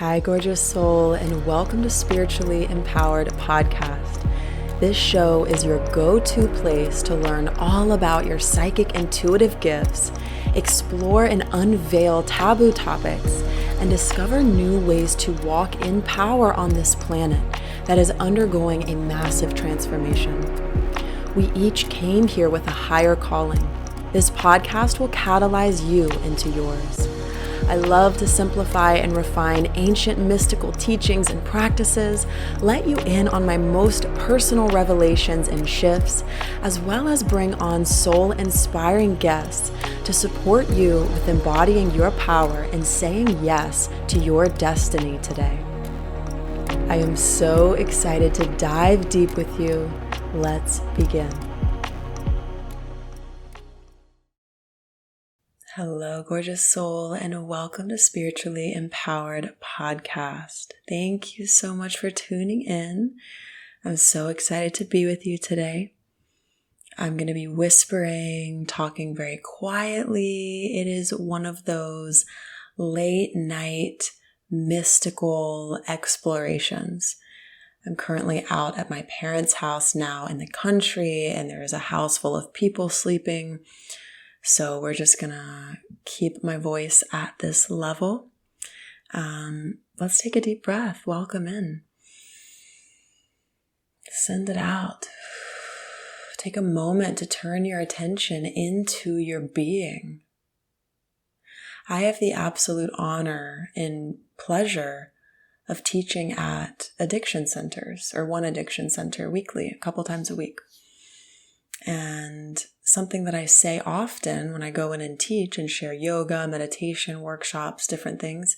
Hi, gorgeous soul, and welcome to Spiritually Empowered Podcast. This show is your go-to place to learn all about your psychic intuitive gifts, explore and unveil taboo topics, and discover new ways to walk in power on this planet that is undergoing a massive transformation. We each came here with a higher calling. This podcast will catalyze you into yours. I love to simplify and refine ancient mystical teachings and practices, let you in on my most personal revelations and shifts, as well as bring on soul-inspiring guests to support you with embodying your power and saying yes to your destiny today. I am so excited to dive deep with you. Let's begin. Hello, gorgeous soul, and welcome to Spiritually Empowered Podcast. Thank you so much for tuning in. I'm so excited to be with you today. I'm going to be whispering, talking very quietly. It is one of those late night mystical explorations. I'm currently out at my parents' house now in the country, and there is a house full of people sleeping. So we're just gonna keep my voice at this level. Let's take a deep breath. Welcome in. Send it out. Take a moment to turn your attention into your being. I have the absolute honor and pleasure of teaching at addiction centers, or one addiction center weekly, a couple times a week. And something that I say often when I go in and teach and share yoga, meditation, workshops, different things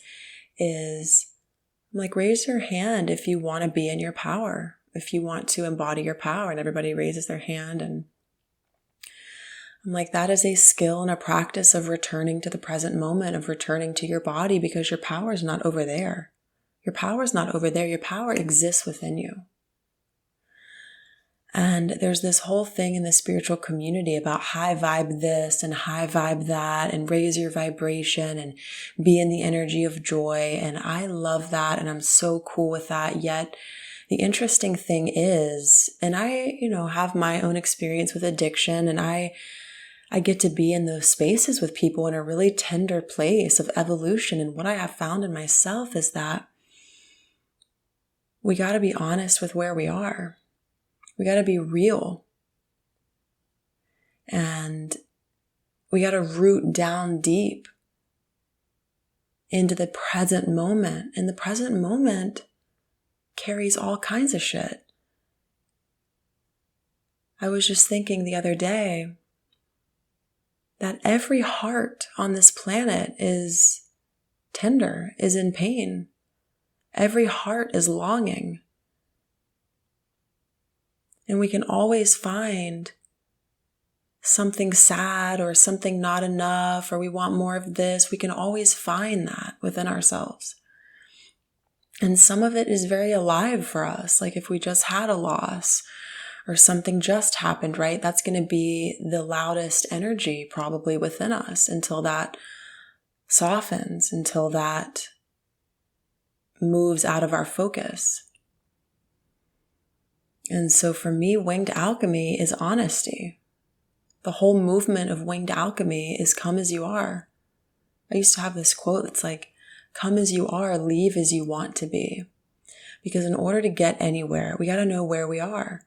is, I'm like, raise your hand if you want to be in your power, if you want to embody your power. And everybody raises their hand. And I'm like, that is a skill and a practice of returning to the present moment, of returning to your body, because your power is not over there. Your power is not over there. Your power exists within you. And there's this whole thing in the spiritual community about high vibe this and high vibe that and raise your vibration and be in the energy of joy. And I love that. And I'm so cool with that. Yet the interesting thing is, and I, have my own experience with addiction, and I get to be in those spaces with people in a really tender place of evolution. And what I have found in myself is that we got to be honest with where we are. We got to be real, and we got to root down deep into the present moment. And the present moment carries all kinds of shit. I was just thinking the other day that every heart on this planet is tender, is in pain. Every heart is longing. And we can always find something sad or something not enough, or we want more of this. We can always find that within ourselves. And some of it is very alive for us. Like if we just had a loss or something just happened, right? That's going to be the loudest energy probably within us until that softens, until that moves out of our focus. And so for me, winged alchemy is honesty. The whole movement of winged alchemy is come as you are. I used to have this quote that's like, come as you are, leave as you want to be. Because in order to get anywhere, we got to know where we are.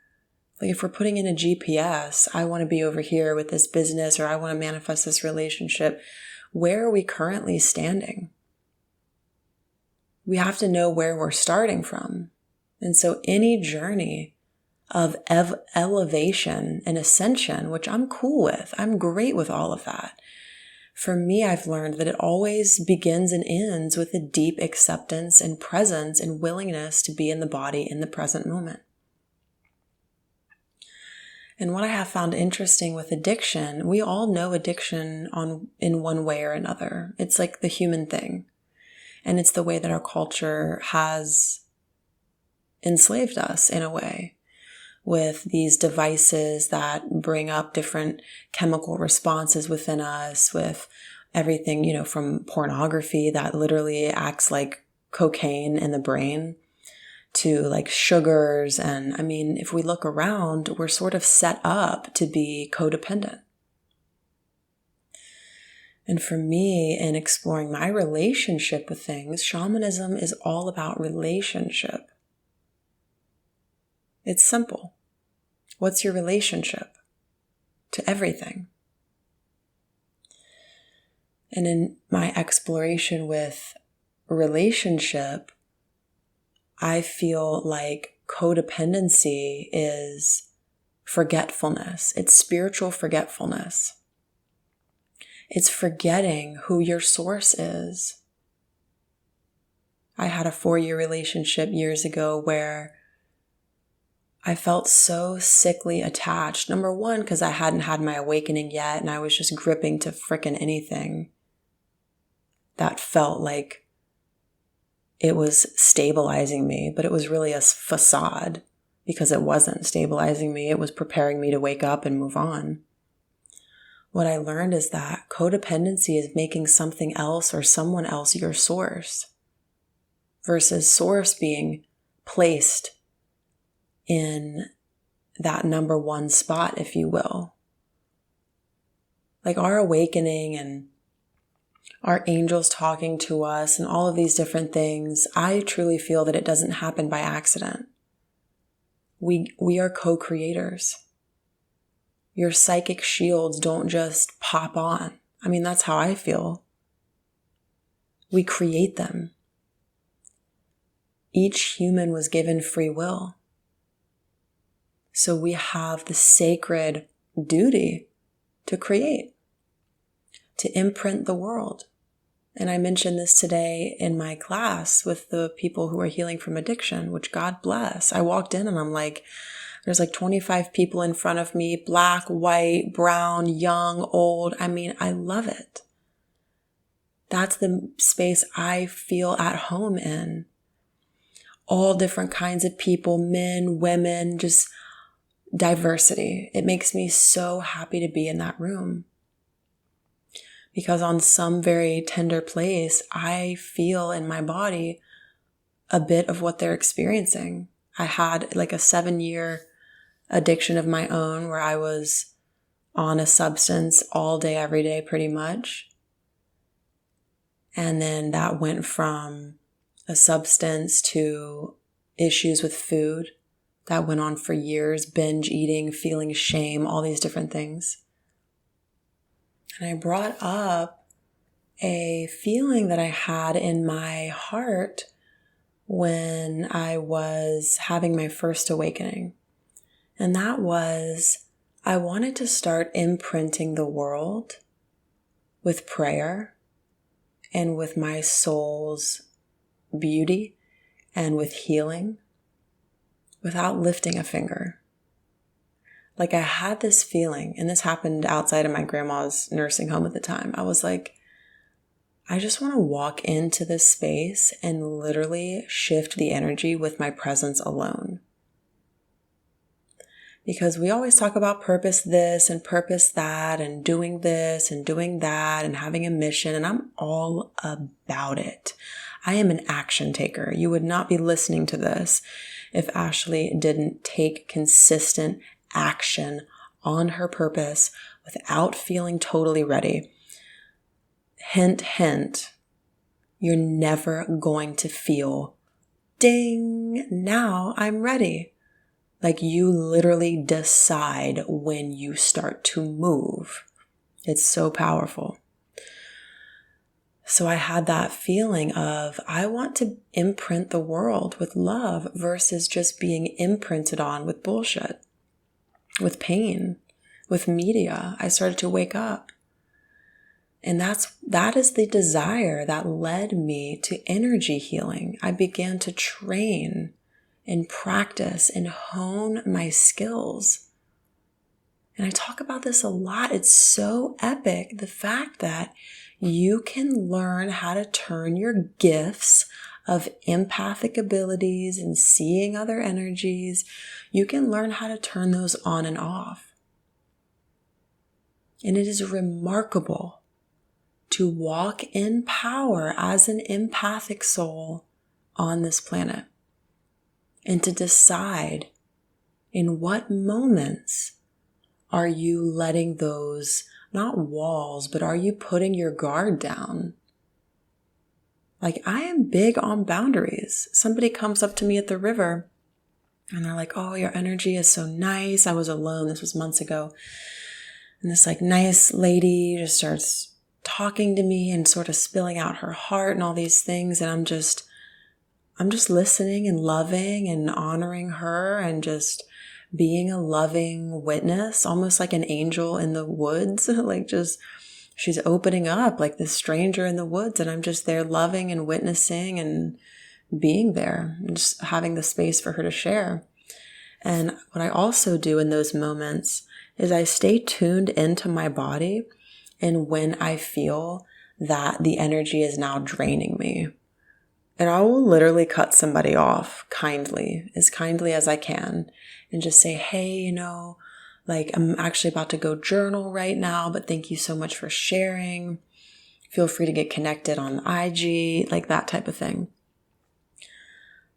Like if we're putting in a GPS, I want to be over here with this business, or I want to manifest this relationship. Where are we currently standing? We have to know where we're starting from. And so any journey of elevation and ascension, which I'm cool with. I'm great with all of that. For me, I've learned that it always begins and ends with a deep acceptance and presence and willingness to be in the body in the present moment. And what I have found interesting with addiction, we all know addiction in one way or another. It's like the human thing. And it's the way that our culture has enslaved us in a way, with these devices that bring up different chemical responses within us, with everything, from pornography that literally acts like cocaine in the brain to like sugars. And I mean, if we look around, we're sort of set up to be codependent. And for me, in exploring my relationship with things, shamanism is all about relationship. It's simple. What's your relationship to everything? And in my exploration with relationship, I feel like codependency is forgetfulness. It's spiritual forgetfulness. It's forgetting who your source is. I had a 4-year relationship years ago where I felt so sickly attached. Number one, because I hadn't had my awakening yet and I was just gripping to frickin' anything that felt like it was stabilizing me, but it was really a facade because it wasn't stabilizing me. It was preparing me to wake up and move on. What I learned is that codependency is making something else or someone else your source versus source being placed in that number one spot, if you will. Like our awakening and our angels talking to us and all of these different things, I truly feel that it doesn't happen by accident. We are co-creators. Your psychic shields don't just pop on. I mean, that's how I feel. We create them. Each human was given free will. So we have the sacred duty to create, to imprint the world. And I mentioned this today in my class with the people who are healing from addiction, which God bless. I walked in and I'm like, there's like 25 people in front of me, black, white, brown, young, old. I mean, I love it. That's the space I feel at home in. All different kinds of people, men, women, just diversity. It makes me so happy to be in that room. Because on some very tender place, I feel in my body a bit of what they're experiencing. I had like a 7-year addiction of my own where I was on a substance all day, every day, pretty much. And then that went from a substance to issues with food. That went on for years, binge eating, feeling shame, all these different things. And I brought up a feeling that I had in my heart when I was having my first awakening. And that was, I wanted to start imprinting the world with prayer and with my soul's beauty and with healing without lifting a finger. Like I had this feeling, and this happened outside of my grandma's nursing home at the time. I was like, I just want to walk into this space and literally shift the energy with my presence alone. Because we always talk about purpose this and purpose that and doing this and doing that and having a mission, and I'm all about it. I am an action taker. You would not be listening to this if Ashley didn't take consistent action on her purpose without feeling totally ready. Hint, hint, you're never going to feel, ding, now I'm ready. Like you literally decide when you start to move. It's so powerful. So I had that feeling of, I want to imprint the world with love versus just being imprinted on with bullshit, with pain, with media. I started to wake up. And that is the desire that led me to energy healing. I began to train and practice and hone my skills. And I talk about this a lot. It's so epic. The fact that you can learn how to turn your gifts of empathic abilities and seeing other energies, you can learn how to turn those on and off. And it is remarkable to walk in power as an empathic soul on this planet, and to decide in what moments are you letting those, not walls, but are you putting your guard down? Like, I am big on boundaries. Somebody comes up to me at the river and they're like, oh, your energy is so nice. I was alone. This was months ago. And this like nice lady just starts talking to me and sort of spilling out her heart and all these things. And I'm just listening and loving and honoring her and just being a loving witness, almost like an angel in the woods, like just she's opening up like this stranger in the woods, and I'm just there loving and witnessing and being there and just having the space for her to share. And what I also do in those moments is I stay tuned into my body, and when I feel that the energy is now draining me, and I will literally cut somebody off kindly as I can, and just say, hey, like, I'm actually about to go journal right now, but thank you so much for sharing. Feel free to get connected on IG, like that type of thing.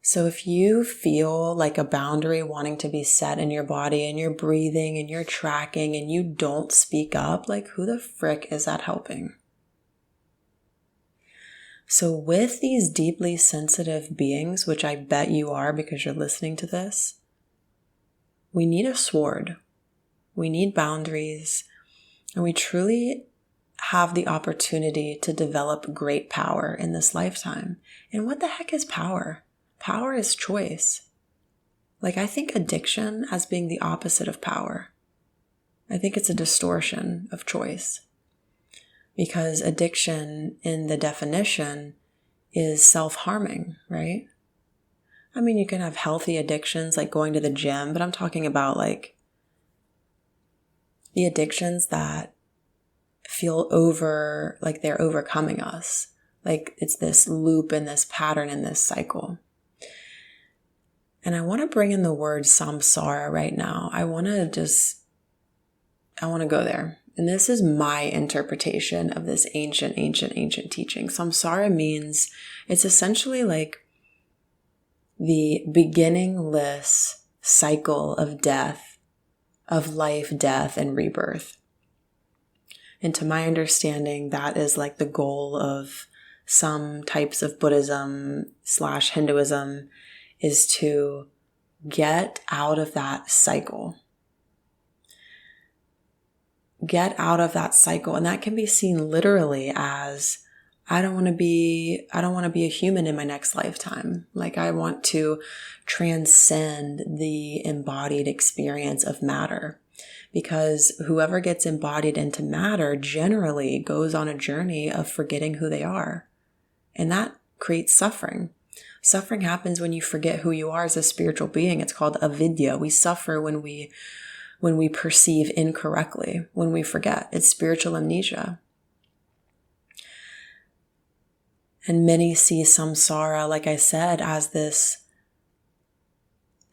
So if you feel like a boundary wanting to be set in your body and you're breathing and you're tracking and you don't speak up, like, who the frick is that helping? So with these deeply sensitive beings, which I bet you are because you're listening to this, we need a sword. We need boundaries, and we truly have the opportunity to develop great power in this lifetime. And what the heck is power? Power is choice. Like, I think addiction as being the opposite of power. I think it's a distortion of choice, because addiction in the definition is self-harming, right? I mean, you can have healthy addictions like going to the gym, but I'm talking about like the addictions that feel like they're overcoming us. Like it's this loop and this pattern and this cycle. And I want to bring in the word samsara right now. I want to go there. And this is my interpretation of this ancient teaching. Samsara means it's essentially like the beginningless cycle of death, of life, death, and rebirth. And to my understanding, that is like the goal of some types of Buddhism / Hinduism, is to get out of that cycle. Get out of that cycle. And that can be seen literally as, I don't want to be a human in my next lifetime. Like, I want to transcend the embodied experience of matter, because whoever gets embodied into matter generally goes on a journey of forgetting who they are. And that creates suffering. Suffering happens when you forget who you are as a spiritual being. It's called avidya. We suffer when we perceive incorrectly, when we forget. It's spiritual amnesia. And many see samsara, like I said, as this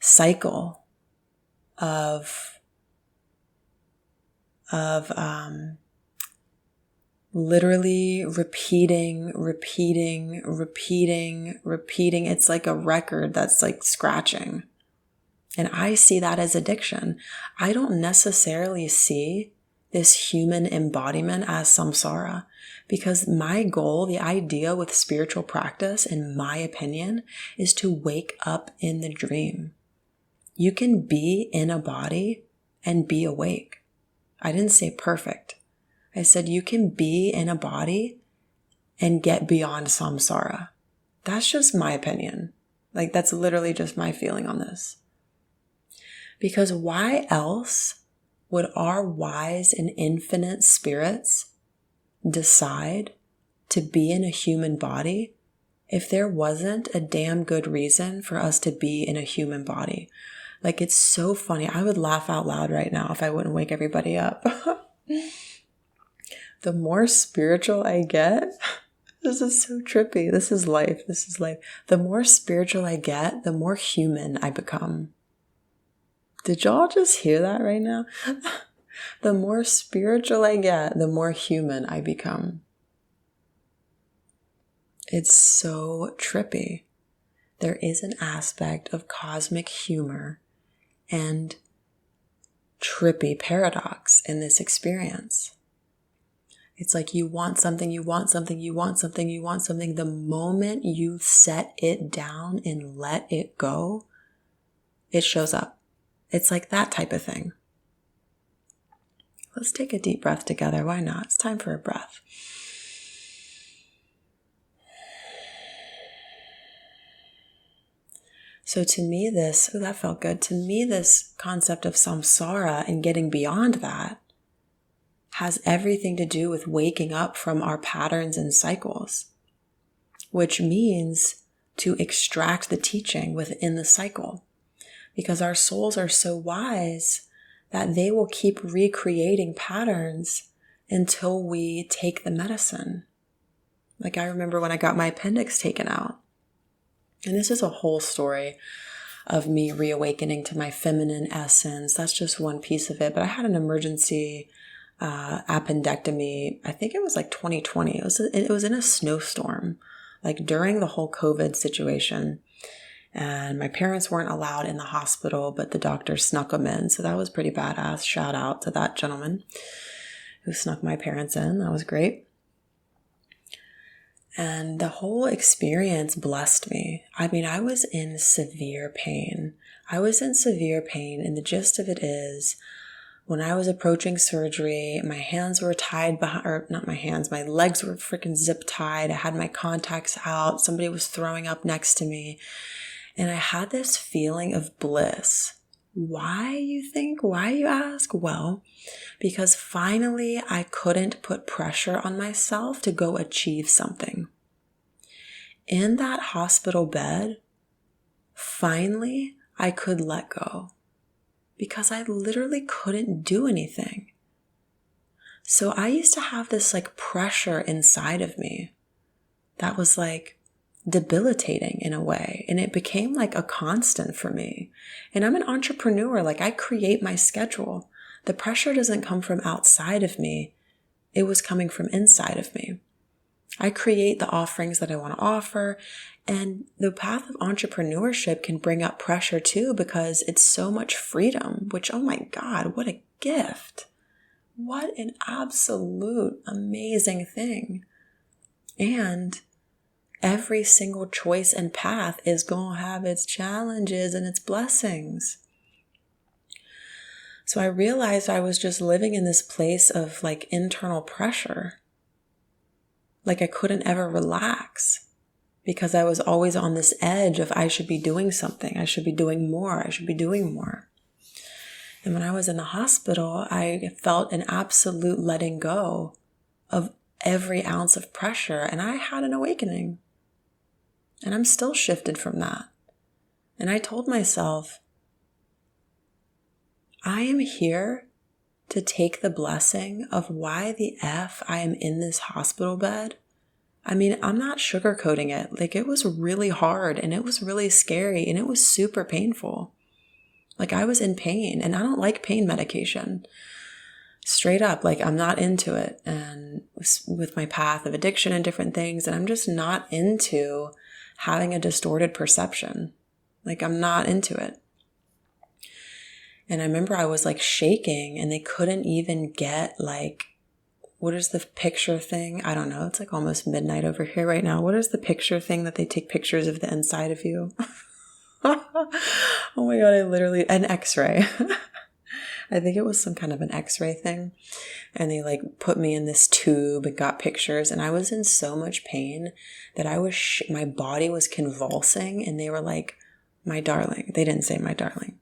cycle of literally repeating. It's like a record that's like scratching. And I see that as addiction. I don't necessarily see this human embodiment as samsara, because my goal, the idea with spiritual practice, in my opinion, is to wake up in the dream. You can be in a body and be awake. I didn't say perfect. I said you can be in a body and get beyond samsara. That's just my opinion. Like, that's literally just my feeling on this. Because why else would our wise and infinite spirits decide to be in a human body if there wasn't a damn good reason for us to be in a human body? Like, it's so funny. I would laugh out loud right now if I wouldn't wake everybody up. The more spiritual I get, this is so trippy. This is life. The more spiritual I get, the more human I become. Did y'all just hear that right now? The more spiritual I get, the more human I become. It's so trippy. there is an aspect of cosmic humor and trippy paradox in this experience. It's like you want something, you want something, you want something, you want something. The moment you set it down and let it go, it shows up. It's like that type of thing. Let's take a deep breath together. Why not? It's time for a breath. So to me that felt good. To me, this concept of samsara and getting beyond that has everything to do with waking up from our patterns and cycles, which means to extract the teaching within the cycle, because our souls are so wise that they will keep recreating patterns until we take the medicine. Like I remember when I got my appendix taken out, and this is a whole story of me reawakening to my feminine essence. That's just one piece of it, but I had an emergency appendectomy. I think it was like 2020. It was in a snowstorm, like during the whole COVID situation. And my parents weren't allowed in the hospital, but the doctor snuck them in. So that was pretty badass. Shout out to that gentleman who snuck my parents in. That was great. And the whole experience blessed me. I mean, I was in severe pain. And the gist of it is, when I was approaching surgery, my hands were tied behind, or not my hands, my legs were freaking zip tied. I had my contacts out. Somebody was throwing up next to me. And I had this feeling of bliss. Why, you think? Why, you ask? Well, because finally I couldn't put pressure on myself to go achieve something. In that hospital bed, finally I could let go. Because I literally couldn't do anything. So I used to have this like pressure inside of me that was like debilitating in a way. And it became like a constant for me. And I'm an entrepreneur. Like I create my schedule. The pressure doesn't come from outside of me. It was coming from inside of me. I create the offerings that I want to offer. And the path of entrepreneurship can bring up pressure too, because it's so much freedom, which, oh my God, what a gift. What an absolute amazing thing. And every single choice and path is going to have its challenges and its blessings. So I realized I was just living in this place of like internal pressure. Like I couldn't ever relax. Because I was always on this edge of I should be doing something. I should be doing more. I should be doing more. And when I was in the hospital, I felt an absolute letting go of every ounce of pressure. And I had an awakening. And I'm still shifted from that. And I told myself, I am here to take the blessing of why the F I am in this hospital bed. I mean, I'm not sugarcoating it. Like it was really hard and it was really scary and it was super painful. Like I was in pain and I don't like pain medication. Straight up, like I'm not into it. And with my path of addiction and different things, and I'm just not into having a distorted perception. Like I'm not into it. And I remember I was like shaking and they couldn't even get like, what is the picture thing? I don't know. It's like almost midnight over here right now. What is the picture thing that they take pictures of the inside of you? Oh my God, an X-ray. I think it was some kind of an X-ray thing. And they like put me in this tube and got pictures. And I was in so much pain that my body was convulsing. And they were like, my darling. They didn't say my darling.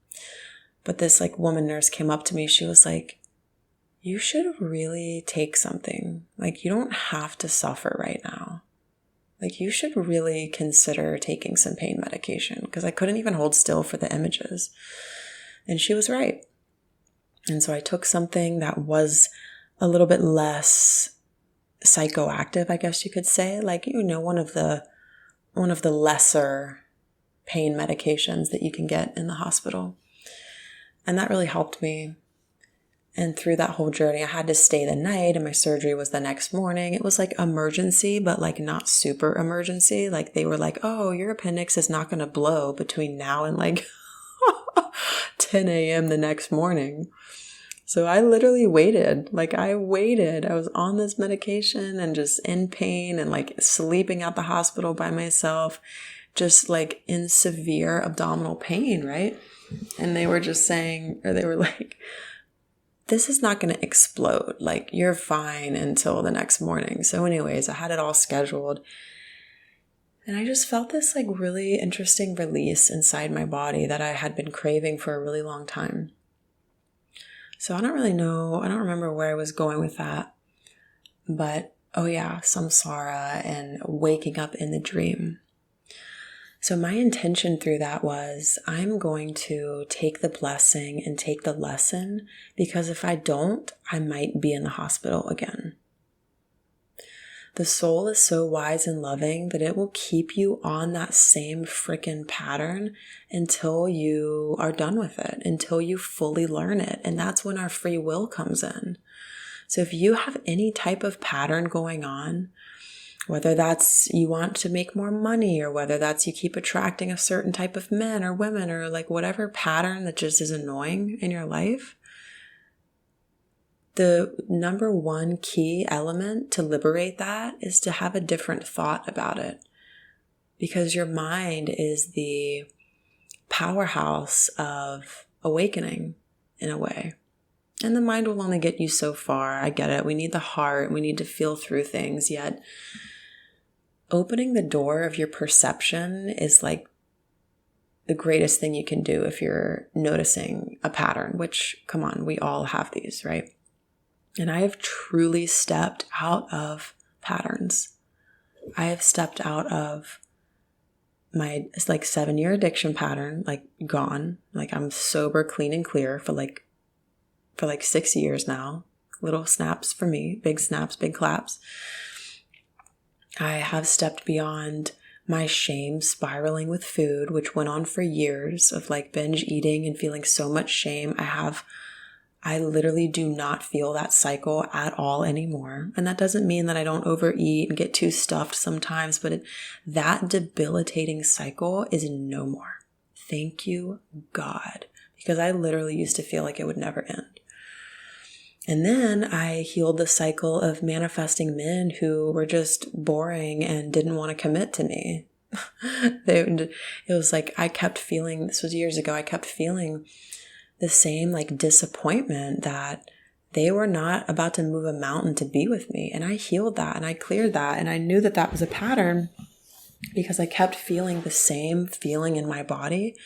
But this like woman nurse came up to me. She was like, you should really take something. Like, you don't have to suffer right now. Like, you should really consider taking some pain medication, because I couldn't even hold still for the images. And she was right. And so I took something that was a little bit less psychoactive, I guess you could say. Like, you know, one of the lesser pain medications that you can get in the hospital. And that really helped me. And through that whole journey, I had to stay the night, and my surgery was the next morning. It was like emergency, but like not super emergency. Like they were like, oh, your appendix is not going to blow between now and like 10 a.m. the next morning. So I literally waited. I was on this medication and just in pain and like sleeping at the hospital by myself, just like in severe abdominal pain, right? And they were just saying, or they were like, this is not going to explode. Like, you're fine until the next morning. So anyways, I had it all scheduled. And I just felt this like really interesting release inside my body that I had been craving for a really long time. So I don't really know. I don't remember where I was going with that. But, oh yeah, samsara and waking up in the dream. So my intention through that was, I'm going to take the blessing and take the lesson, because if I don't, I might be in the hospital again. The soul is so wise and loving that it will keep you on that same freaking pattern until you are done with it, until you fully learn it. And that's when our free will comes in. So if you have any type of pattern going on, whether that's you want to make more money, or whether that's you keep attracting a certain type of men or women, or like whatever pattern that just is annoying in your life, the number one key element to liberate that is to have a different thought about it. Because your mind is the powerhouse of awakening in a way. And the mind will only get you so far. I get it. We need the heart. We need to feel through things. Yet opening the door of your perception is like the greatest thing you can do if you're noticing a pattern, which, come on, we all have these, right? And I have truly stepped out of patterns. I have stepped out of my 7-year addiction pattern, gone. I'm sober, clean and clear for 6 years now. Little snaps for me, big snaps, big claps. I have stepped beyond my shame spiraling with food, which went on for years of binge eating and feeling so much shame. I literally do not feel that cycle at all anymore. And that doesn't mean that I don't overeat and get too stuffed sometimes, but that debilitating cycle is no more. Thank you, God, because I literally used to feel like it would never end. And then I healed the cycle of manifesting men who were just boring and didn't want to commit to me. It was like I kept feeling, this was years ago, I kept feeling the same disappointment that they were not about to move a mountain to be with me. And I healed that and I cleared that. And I knew that that was a pattern because I kept feeling the same feeling in my body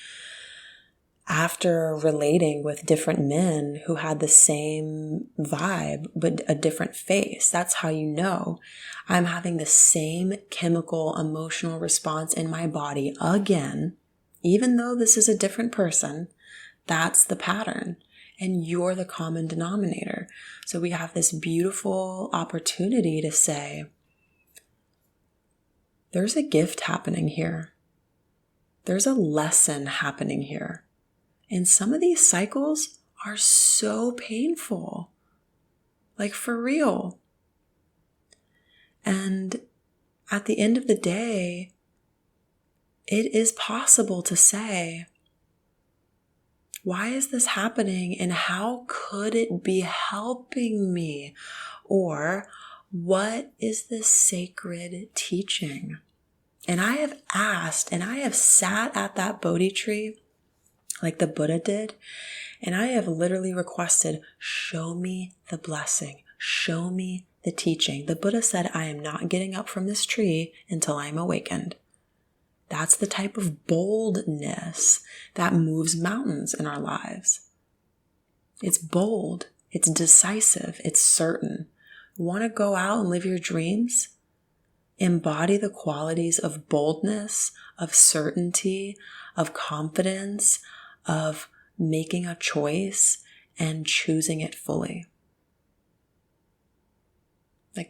after relating with different men who had the same vibe, but a different face. That's how you know I'm having the same chemical, emotional response in my body again, even though this is a different person. That's the pattern. And you're the common denominator. So we have this beautiful opportunity to say, there's a gift happening here. There's a lesson happening here. And some of these cycles are so painful. For real. And at the end of the day, it is possible to say, why is this happening and how could it be helping me? Or what is this sacred teaching? And I have asked and I have sat at that Bodhi tree like the Buddha did. And I have literally requested, show me the blessing, show me the teaching. The Buddha said, I am not getting up from this tree until I am awakened. That's the type of boldness that moves mountains in our lives. It's bold, it's decisive, it's certain. Want to go out and live your dreams? Embody the qualities of boldness, of certainty, of confidence, of making a choice and choosing it fully.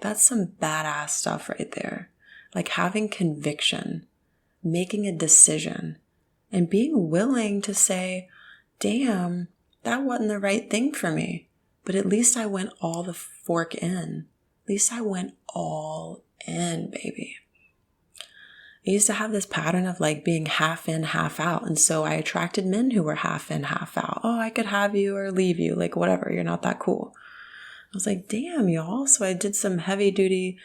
That's some badass stuff right there. Having conviction, making a decision, and being willing to say, damn, that wasn't the right thing for me. But at least I went all the fork in. At least I went all in, baby. I used to have this pattern of like being half in, half out. And so I attracted men who were half in, half out. Oh, I could have you or leave you, like whatever. You're not that cool. I was like, damn, y'all. So I did some heavy duty,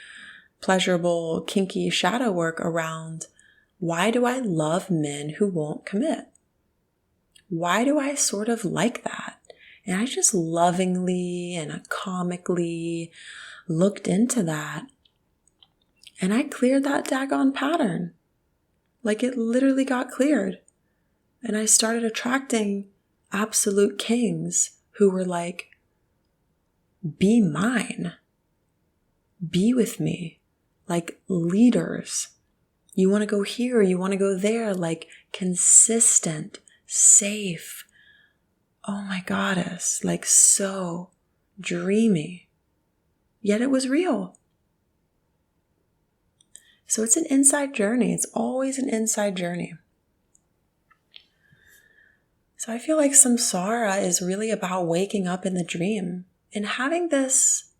pleasurable, kinky shadow work around why do I love men who won't commit? Why do I sort of like that? And I just lovingly and comically looked into that. And I cleared that daggone pattern. Like it literally got cleared. And I started attracting absolute kings who were like, be mine. Be with me. Like leaders. You want to go here, you want to go there. Like consistent, safe. Oh my goddess. Like so dreamy. Yet it was real. So it's an inside journey. It's always an inside journey. So I feel like samsara is really about waking up in the dream and having this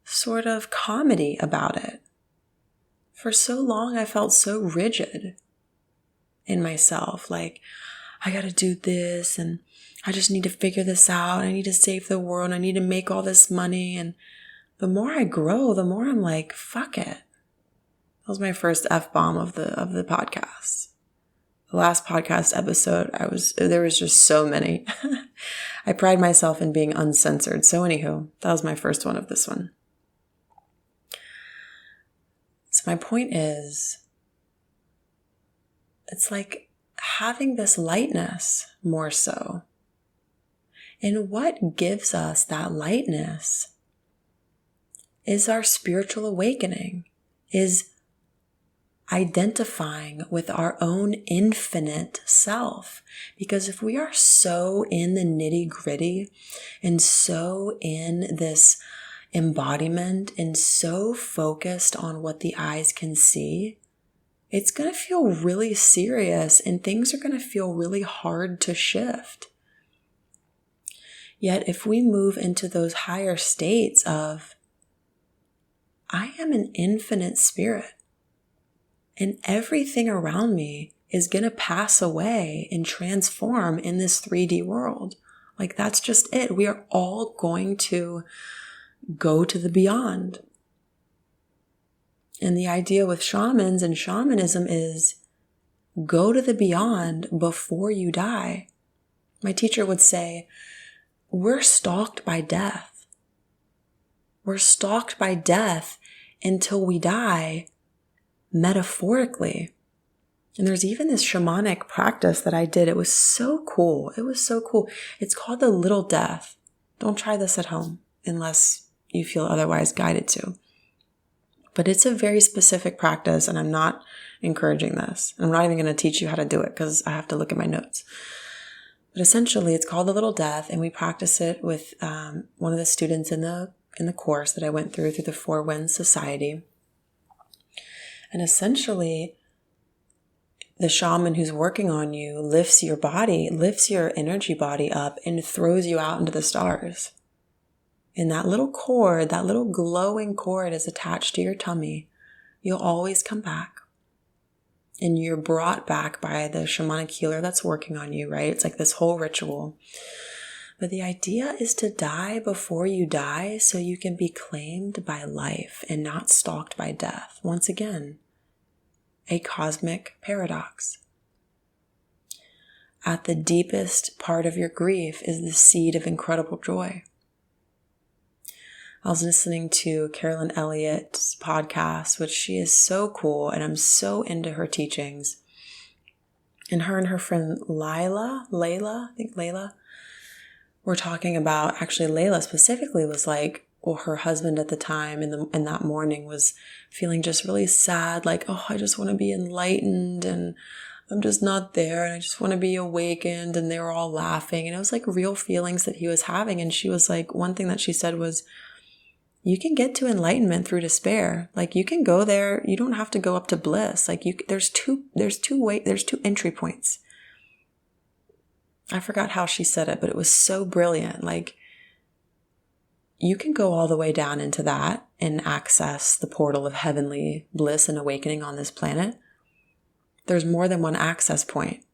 sort of comedy about it. For so long, I felt so rigid in myself. Like, I got to do this and I just need to figure this out. I need to save the world. I need to make all this money. And the more I grow, the more I'm like, fuck it. That was my first F-bomb of the podcast. The last podcast episode, there was just so many. I pride myself in being uncensored. So anywho, that was my first one of this one. So my point is, it's like having this lightness more so. And what gives us that lightness is our spiritual awakening, is identifying with our own infinite self. Because if we are so in the nitty gritty and so in this embodiment and so focused on what the eyes can see, it's going to feel really serious and things are going to feel really hard to shift. Yet if we move into those higher states of, I am an infinite spirit, and everything around me is going to pass away and transform in this 3D world. Like that's just it. We are all going to go to the beyond. And the idea with shamans and shamanism is go to the beyond before you die. My teacher would say, we're stalked by death. We're stalked by death until we die. Metaphorically. And there's even this shamanic practice that I did. It was so cool. It was so cool. It's called the little death. Don't try this at home unless you feel otherwise guided to. But it's a very specific practice and I'm not encouraging this. I'm not even going to teach you how to do it because I have to look at my notes. But essentially it's called the little death and we practice it with one of the students in the course that I went through the Four Winds Society. And essentially, the shaman who's working on you lifts your body, lifts your energy body up and throws you out into the stars. And that little cord, that little glowing cord is attached to your tummy. You'll always come back. And you're brought back by the shamanic healer that's working on you, right? It's like this whole ritual. But the idea is to die before you die so you can be claimed by life and not stalked by death. Once again, a cosmic paradox. At the deepest part of your grief is the seed of incredible joy. I was listening to Carolyn Elliott's podcast, which she is so cool, and I'm so into her teachings. And her friend Layla, were talking about, actually Layla specifically was like, well, her husband at the time in that morning was feeling just really sad, like, oh, I just want to be enlightened and I'm just not there and I just want to be awakened. And they were all laughing and it was like real feelings that he was having. And she was like, one thing that she said was, you can get to enlightenment through despair. Like you can go there. You don't have to go up to bliss. Like there's two entry points. I forgot how she said it, but it was so brilliant. Like you can go all the way down into that and access the portal of heavenly bliss and awakening on this planet. There's more than one access point.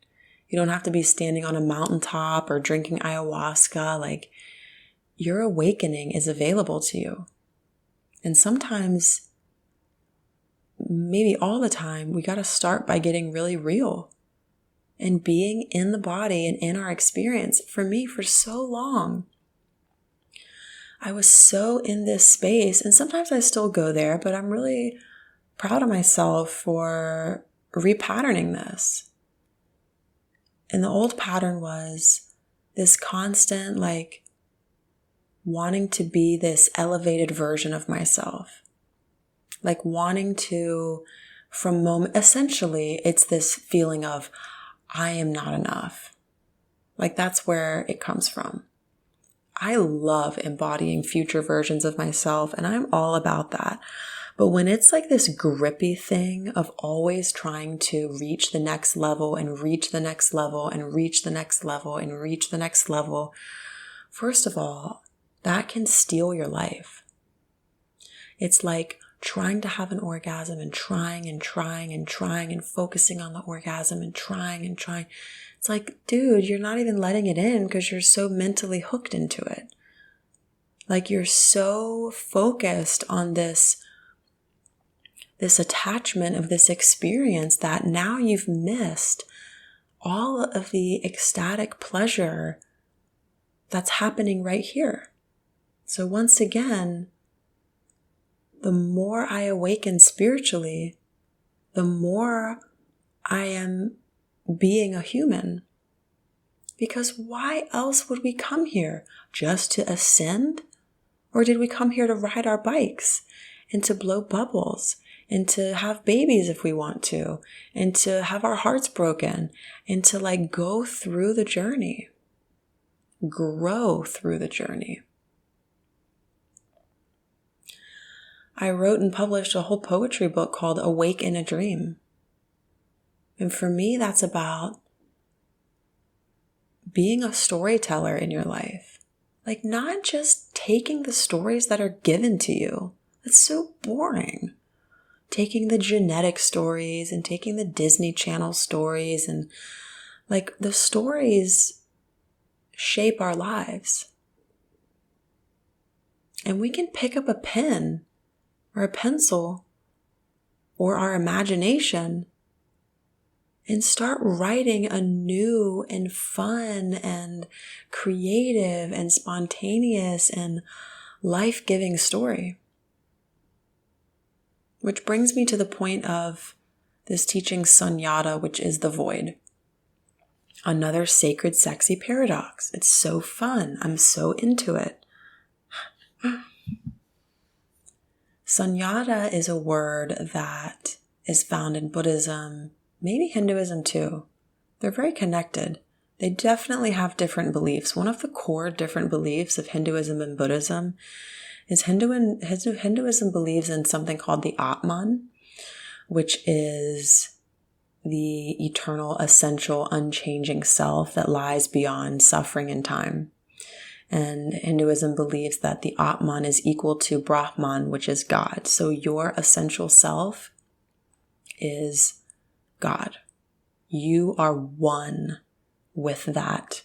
You don't have to be standing on a mountaintop or drinking ayahuasca. Like, your awakening is available to you. And sometimes, maybe all the time, we got to start by getting really real and being in the body and in our experience. For me, for so long, I was so in this space, and sometimes I still go there, but I'm really proud of myself for repatterning this. And the old pattern was this constant, like, wanting to be this elevated version of myself. Like wanting to, essentially, it's this feeling of, I am not enough. Like, that's where it comes from. I love embodying future versions of myself, and I'm all about that. But when it's like this grippy thing of always trying to reach the next level and reach the next level and reach the next level and reach the next level, first of all, that can steal your life. It's like trying to have an orgasm and trying and focusing on the orgasm and trying. It's like, dude, you're not even letting it in because you're so mentally hooked into it. Like, you're so focused on this attachment of this experience that now you've missed all of the ecstatic pleasure that's happening right here. So once again, the more I awaken spiritually, the more I am being a human. Because why else would we come here? Just to ascend? Or did we come here to ride our bikes and to blow bubbles and to have babies if we want to and to have our hearts broken and to like go through the journey, grow through the journey? I wrote and published a whole poetry book called Awake in a Dream. And for me, that's about being a storyteller in your life. Like, not just taking the stories that are given to you. That's so boring. Taking the genetic stories and taking the Disney Channel stories, and like, the stories shape our lives. And we can pick up a pen or a pencil or our imagination and start writing a new and fun and creative and spontaneous and life-giving story. Which brings me to the point of this teaching sunyata, which is the void. Another sacred, sexy paradox. It's so fun. I'm so into it. Sunyata is a word that is found in Buddhism, maybe Hinduism too. They're very connected. They definitely have different beliefs. One of the core different beliefs of Hinduism and Buddhism is Hinduism believes in something called the Atman, which is the eternal, essential, unchanging self that lies beyond suffering and time. And Hinduism believes that the Atman is equal to Brahman, which is God. So your essential self is God. You are one with that.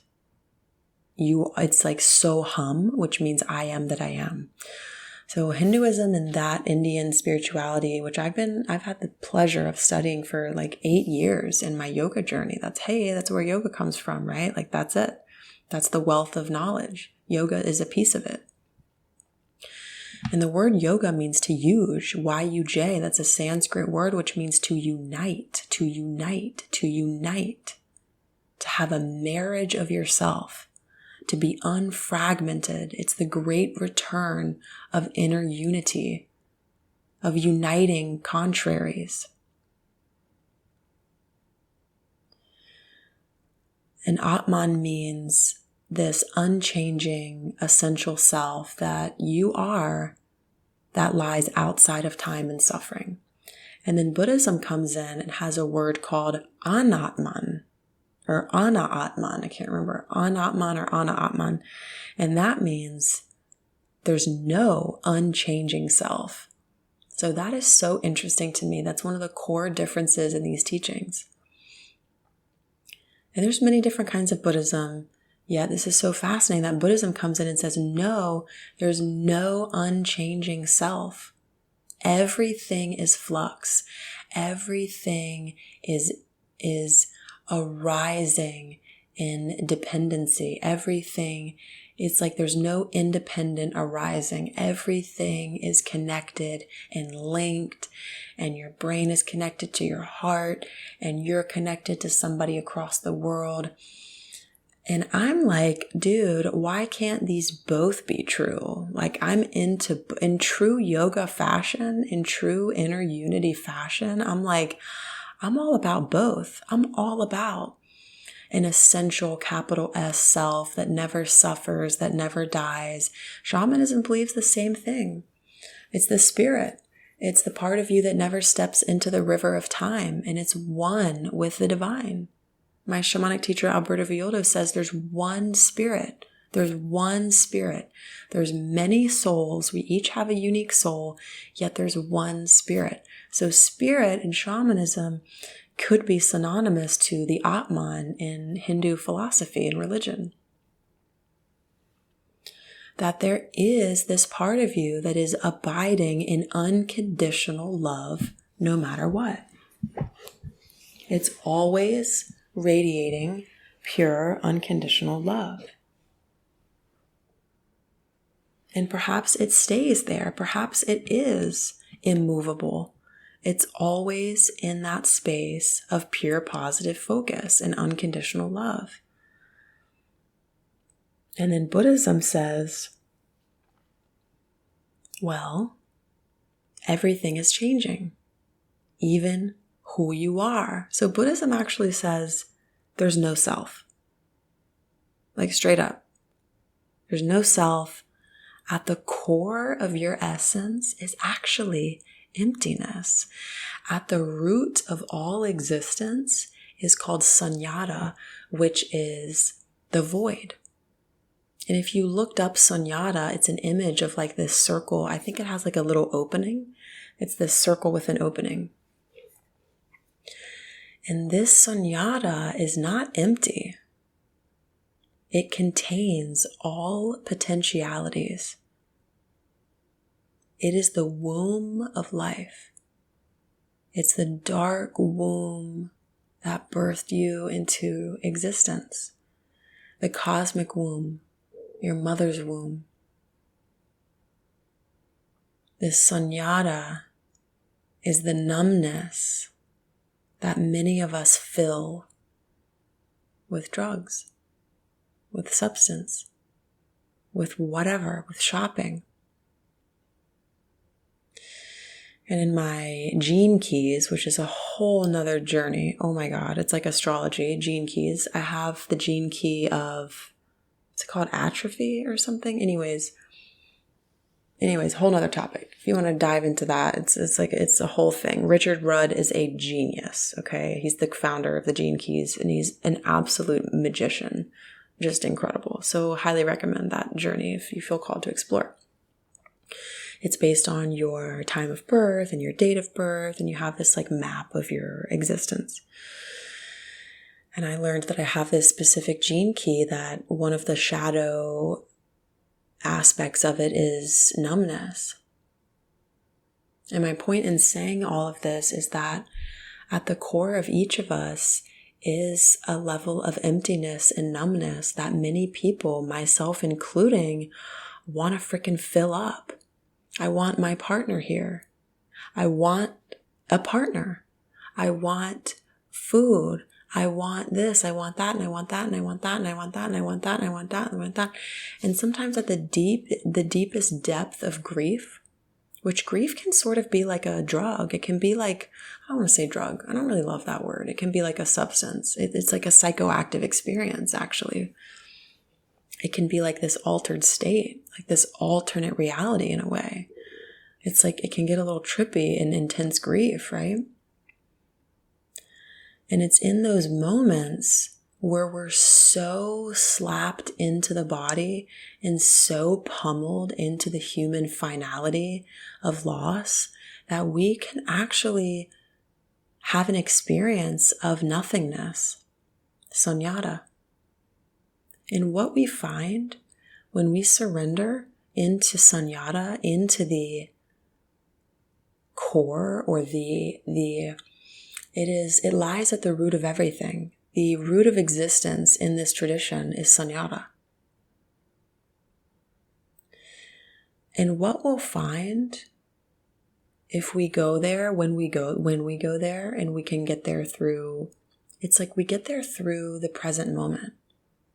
It's like Soham, which means I am that I am. So Hinduism and that Indian spirituality, which I've had the pleasure of studying for like 8 years in my yoga journey. That's where yoga comes from, right? Like, that's it. That's the wealth of knowledge. Yoga is a piece of it. And the word yoga means to yuj, Y-U-J. That's a Sanskrit word which means to unite, to unite, to unite, to have a marriage of yourself, to be unfragmented. It's the great return of inner unity, of uniting contraries. And Atman means this unchanging, essential self that you are, that lies outside of time and suffering. And then Buddhism comes in and has a word called Anatman, or Ana-Atman. I can't remember, Anatman or Ana-Atman. And that means There's no unchanging self. So that is so interesting to me. That's one of the core differences in these teachings. And there's many different kinds of Buddhism. Yet this is so fascinating that Buddhism comes in and says, no, there's no unchanging self. Everything is flux. Everything is arising in dependency. Everything, it's like there's no independent arising. Everything is connected and linked, and your brain is connected to your heart, and you're connected to somebody across the world. And I'm like, dude, why can't these both be true? Like, I'm in true yoga fashion, in true inner unity fashion. I'm like, I'm all about both. I'm all about an essential capital S self that never suffers, that never dies. Shamanism believes the same thing. It's the spirit. It's the part of you that never steps into the river of time, and it's one with the divine. My shamanic teacher, Alberto Villoldo, says there's one spirit. There's one spirit. There's many souls. We each have a unique soul, yet there's one spirit. So spirit in shamanism could be synonymous to the Atman in Hindu philosophy and religion. That there is this part of you that is abiding in unconditional love no matter what. It's always radiating pure, unconditional love. And perhaps it stays there. Perhaps it is immovable. It's always in that space of pure positive focus and unconditional love. And then Buddhism says, well, everything is changing, even who you are. So Buddhism actually says there's no self. Like straight up. There's no self. At the core of your essence is actually emptiness. At the root of all existence is called sunyata, which is the void. And if you looked up sunyata, it's an image of like this circle. I think it has like a little opening. It's this circle with an opening. And this sunyata is not empty. It contains all potentialities. It is the womb of life. It's the dark womb that birthed you into existence. The cosmic womb, your mother's womb. This sunyata is the numbness that many of us fill with drugs, with substance, with whatever, with shopping. And in my gene keys, which is a whole nother journey, oh my God, it's like astrology, gene keys. I have the gene key of, what's it called, atrophy or something? Anyways, whole nother topic. If you want to dive into that, it's a whole thing. Richard Rudd is a genius, okay? He's the founder of the Gene Keys, and he's an absolute magician. Just incredible. So highly recommend that journey if you feel called to explore. It's based on your time of birth and your date of birth, and you have this like map of your existence. And I learned that I have this specific gene key that one of the shadow aspects of it is numbness. And my point in saying all of this is that at the core of each of us is a level of emptiness and numbness that many people, myself including, want to freaking fill up. I want my partner here. I want a partner. I want food. I want this, I want that, and I want that, and I want that, and I want that, and I want that, and I want that, and I want that. And sometimes at the deepest depth of grief, which grief can sort of be like a drug. It can be like, I don't want to say drug. I don't really love that word. It can be like a substance. It's like a psychoactive experience, actually. It can be like this altered state, like this alternate reality in a way. It's like it can get a little trippy in intense grief, right? And it's in those moments where we're so slapped into the body and so pummeled into the human finality of loss that we can actually have an experience of nothingness, sunyata. And what we find when we surrender into sunyata, into the core, or it lies at the root of everything. The root of existence in this tradition is sunyata. And what we'll find if we go there, when we go there, and we can get there through, it's like we get there through the present moment.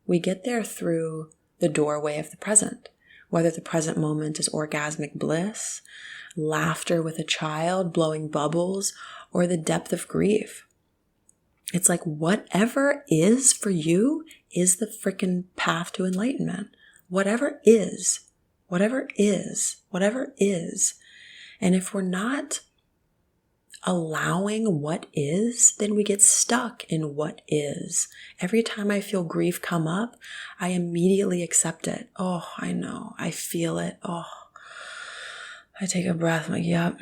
We get there through the doorway of the present, whether the present moment is orgasmic bliss, laughter with a child, blowing bubbles, or the depth of grief. It's like whatever is for you is the freaking path to enlightenment. Whatever is. And if we're not allowing what is, then we get stuck in what is. Every time I feel grief come up, I immediately accept it. Oh, I know. I feel it. Oh, I take a breath. I'm like, yep,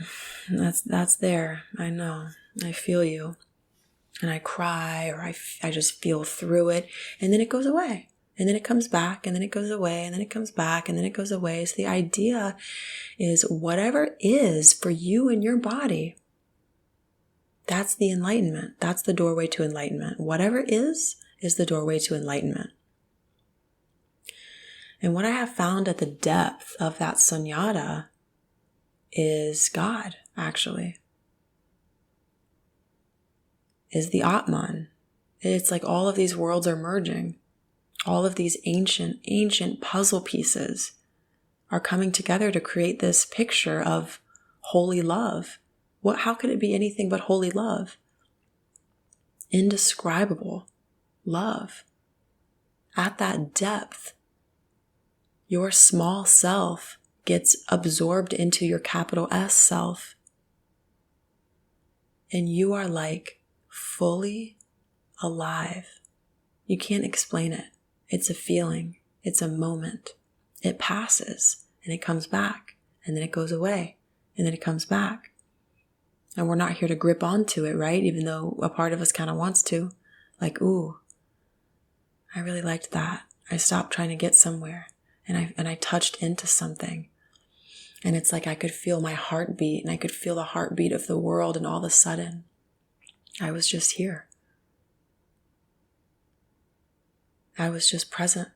that's there. I know. I feel you. And I cry, or I just feel through it, and then it goes away. And then it comes back, and then it goes away, and then it comes back, and then it goes away. So the idea is whatever is for you and your body, that's the enlightenment. That's the doorway to enlightenment. Whatever is the doorway to enlightenment. And what I have found at the depth of that sunyata is God, actually. Is the Atman. It's like all of these worlds are merging. All of these ancient puzzle pieces are coming together to create this picture of holy love. How could it be anything but holy love? Indescribable love. At that depth, your small self gets absorbed into your capital S self. And you are like fully alive. You can't explain it. It's a feeling. It's a moment. It passes and it comes back, and then it goes away, and then it comes back. And we're not here to grip onto it, right? Even though a part of us kind of wants to. Like, ooh, I really liked that. I stopped trying to get somewhere, and I touched into something. And it's like I could feel my heartbeat, and I could feel the heartbeat of the world, and all of a sudden, I was just here. I was just present.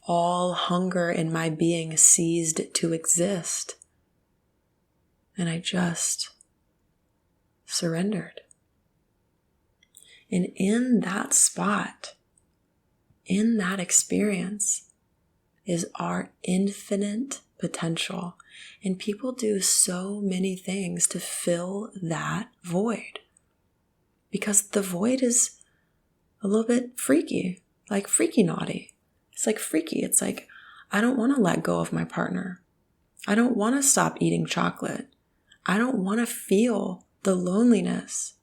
All hunger in my being ceased to exist. And I just surrendered. And in that spot, in that experience, is our infinite potential. And people do so many things to fill that void. Because the void is a little bit freaky, like freaky naughty. It's like freaky. It's like, I don't want to let go of my partner. I don't want to stop eating chocolate. I don't want to feel the loneliness.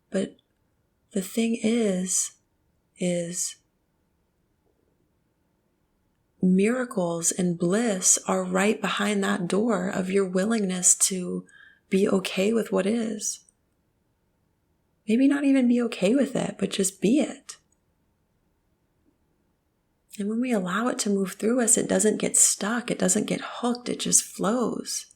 But the thing is miracles and bliss are right behind that door of your willingness to be okay with what is. Maybe not even be okay with it, but just be it. And when we allow it to move through us, it doesn't get stuck. It doesn't get hooked. It just flows.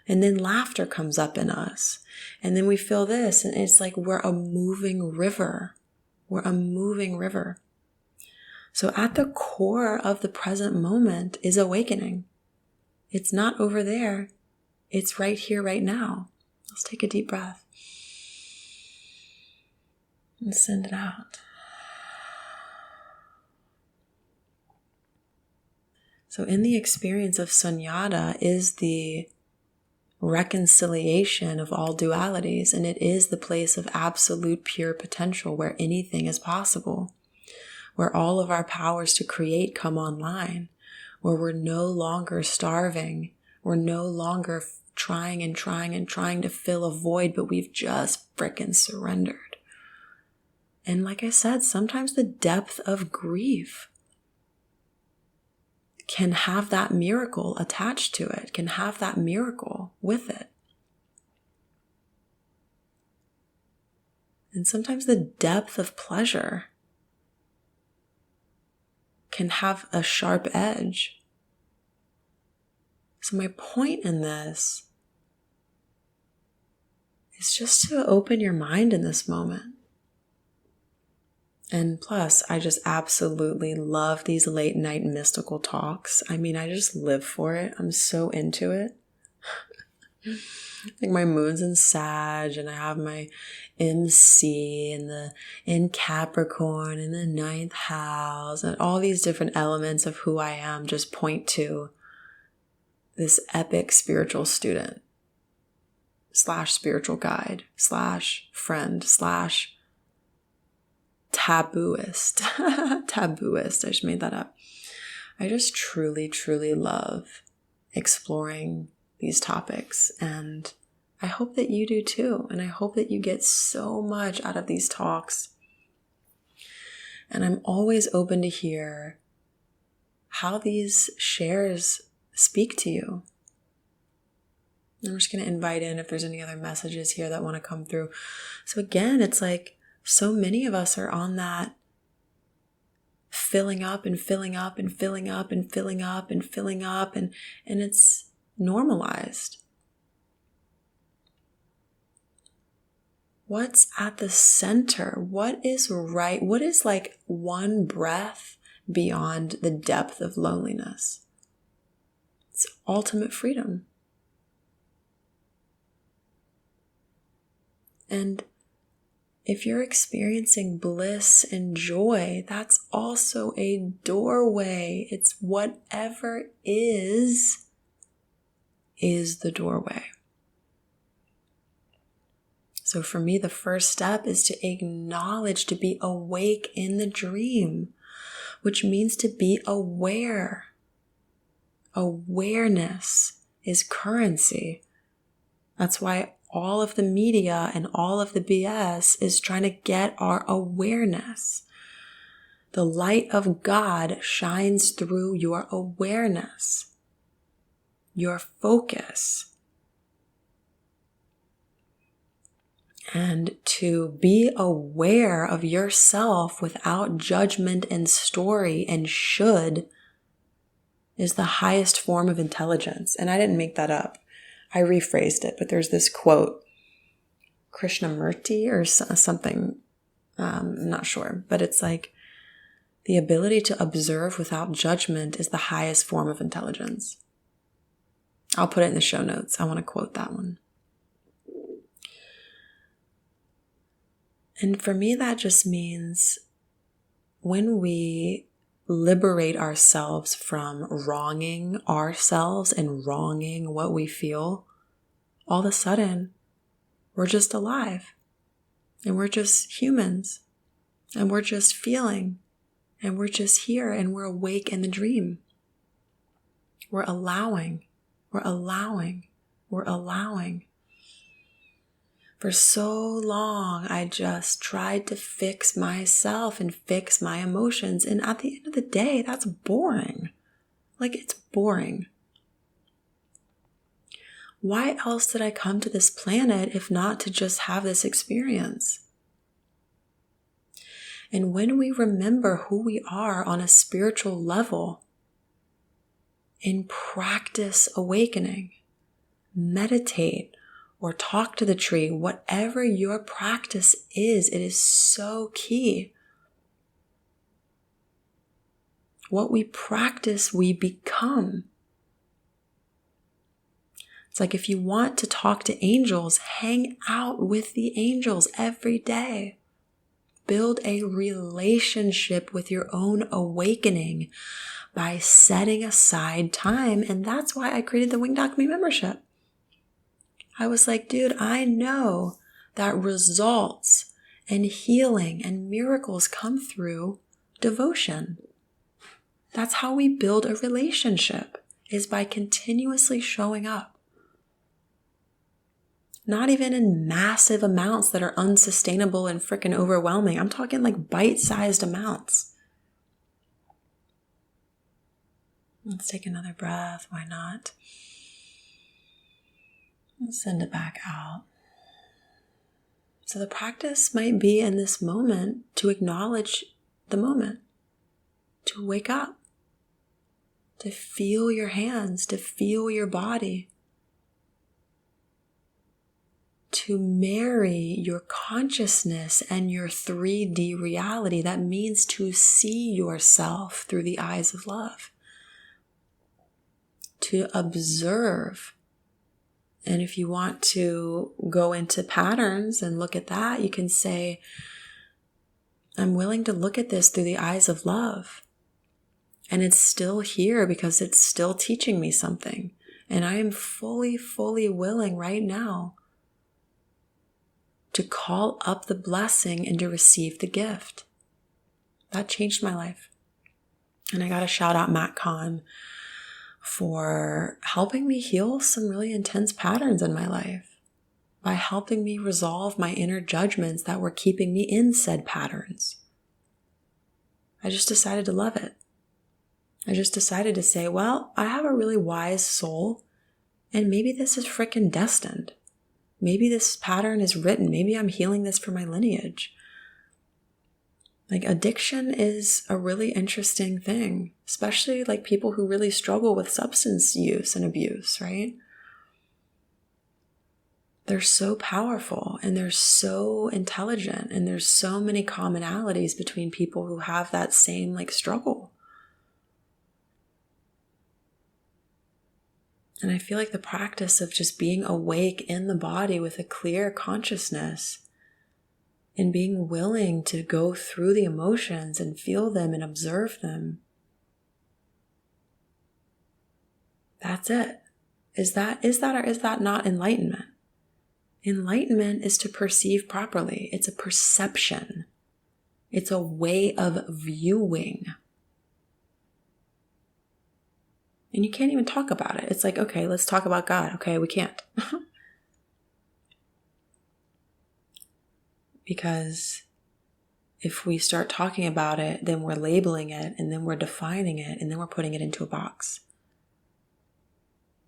And then laughter comes up in us. And then we feel this, and it's like we're a moving river. We're a moving river. So at the core of the present moment is awakening. It's not over there. It's right here, right now. Let's take a deep breath. And send it out. So in the experience of sunyata is the reconciliation of all dualities, and it is the place of absolute pure potential where anything is possible, where all of our powers to create come online, where we're no longer starving, we're no longer trying and trying and trying to fill a void, but we've just frickin' surrendered. And like I said, sometimes the depth of grief can have that miracle attached to it, can have that miracle with it. And sometimes the depth of pleasure can have a sharp edge. So my point in this is just to open your mind in this moment. And plus, I just absolutely love these late night mystical talks. I mean, I just live for it. I'm so into it. Like my moon's in Sag, and I have my MC in Capricorn in the 9th house, and all these different elements of who I am just point to this epic spiritual student / spiritual guide / friend / tabooist. Tabooist, I just made that up. I just truly, truly love exploring these topics, and I hope that you do too. And I hope that you get so much out of these talks. And I'm always open to hear how these shares speak to you. I'm just going to invite in if there's any other messages here that want to come through. So again, it's like so many of us are on that filling up and filling up and filling up and filling up and filling up, and it's normalized. What's at the center? What is right? What is like one breath beyond the depth of loneliness? It's ultimate freedom. And if you're experiencing bliss and joy, that's also a doorway. It's whatever is the doorway. So for me, the first step is to acknowledge, to be awake in the dream, which means to be aware. Awareness is currency. That's why all of the media and all of the BS is trying to get our awareness. The light of God shines through your awareness, your focus. And to be aware of yourself without judgment and story and should is the highest form of intelligence. And I didn't make that up. I rephrased it, but there's this quote, Krishnamurti or something, I'm not sure, but it's like, the ability to observe without judgment is the highest form of intelligence. I'll put it in the show notes. I want to quote that one. And for me, that just means when we liberate ourselves from wronging ourselves and wronging what we feel, all of a sudden, we're just alive. And we're just humans. And we're just feeling. And we're just here. And we're awake in the dream. We're allowing. We're allowing. We're allowing. For so long, I just tried to fix myself and fix my emotions. And at the end of the day, that's boring. Like, it's boring. Why else did I come to this planet if not to just have this experience? And when we remember who we are on a spiritual level, and practice awakening, meditate, or talk to the tree, whatever your practice is, it is so key. What we practice, we become. It's like if you want to talk to angels, hang out with the angels every day. Build a relationship with your own awakening by setting aside time. And that's why I created the Winged Alchemy membership. I was like, dude, I know that results and healing and miracles come through devotion. That's how we build a relationship, is by continuously showing up. Not even in massive amounts that are unsustainable and freaking overwhelming. I'm talking like bite-sized amounts. Let's take another breath. Why not? Let's send it back out. So the practice might be in this moment to acknowledge the moment, to wake up, to feel your hands, to feel your body, to marry your consciousness and your 3D reality. That means to see yourself through the eyes of love, to observe. And if you want to go into patterns and look at that, you can say, I'm willing to look at this through the eyes of love. And it's still here because it's still teaching me something. And I am fully, fully willing right now to call up the blessing and to receive the gift. That changed my life. And I got to shout out Matt Kahn for helping me heal some really intense patterns in my life, by helping me resolve my inner judgments that were keeping me in said patterns. I just decided to love it. I just decided to say, well, I have a really wise soul, and maybe this is freaking destined. Maybe this pattern is written. Maybe I'm healing this for my lineage. Like, addiction is a really interesting thing, especially like people who really struggle with substance use and abuse, right? They're so powerful and they're so intelligent, and there's so many commonalities between people who have that same like struggle. And I feel like the practice of just being awake in the body with a clear consciousness and being willing to go through the emotions and feel them and observe them. That's it. Is that or is that not enlightenment? Enlightenment is to perceive properly. It's a perception. It's a way of viewing. And you can't even talk about it. It's like, okay, let's talk about God. Okay, we can't. Because if we start talking about it, then we're labeling it, and then we're defining it, and then we're putting it into a box.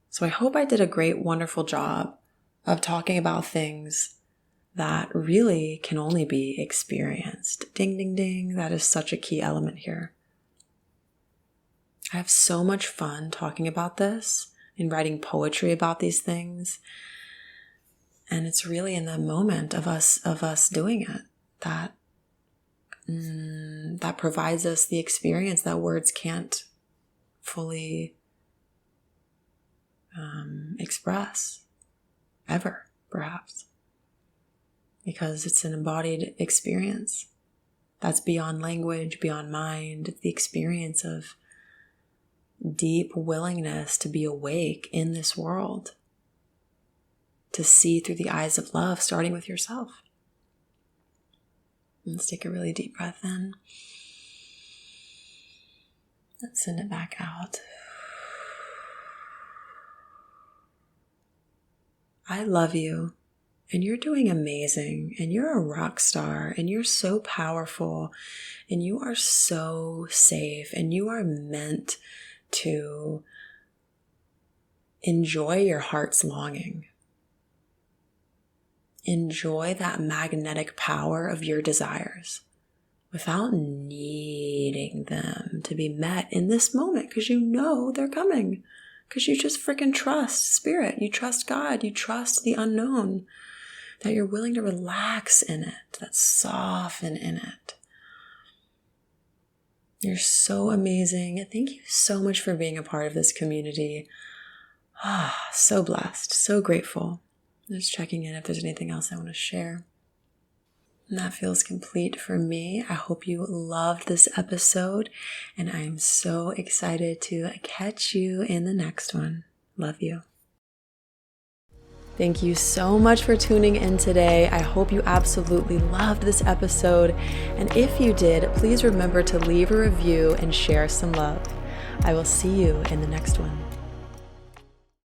So I hope I did a great, wonderful job of talking about things that really can only be experienced. Ding, ding, ding. That is such a key element here. I have so much fun talking about this and writing poetry about these things. And it's really in the moment of us doing it that provides us the experience that words can't fully express ever, perhaps, because it's an embodied experience that's beyond language, beyond mind. It's the experience of deep willingness to be awake in this world, to see through the eyes of love, starting with yourself. Let's take a really deep breath in. Let's send it back out. I love you, and you're doing amazing, and you're a rock star, and you're so powerful, and you are so safe, and you are meant to enjoy your heart's longing. Enjoy that magnetic power of your desires without needing them to be met in this moment, because you know they're coming, because you just freaking trust spirit, you trust God, you trust the unknown, that you're willing to relax in it, that soften in it. You're so amazing. Thank you so much for being a part of this community. So blessed, so grateful. Just checking in if there's anything else I want to share. And that feels complete for me. I hope you loved this episode, and I'm so excited to catch you in the next one. Love you. Thank you so much for tuning in today. I hope you absolutely loved this episode. And if you did, please remember to leave a review and share some love. I will see you in the next one.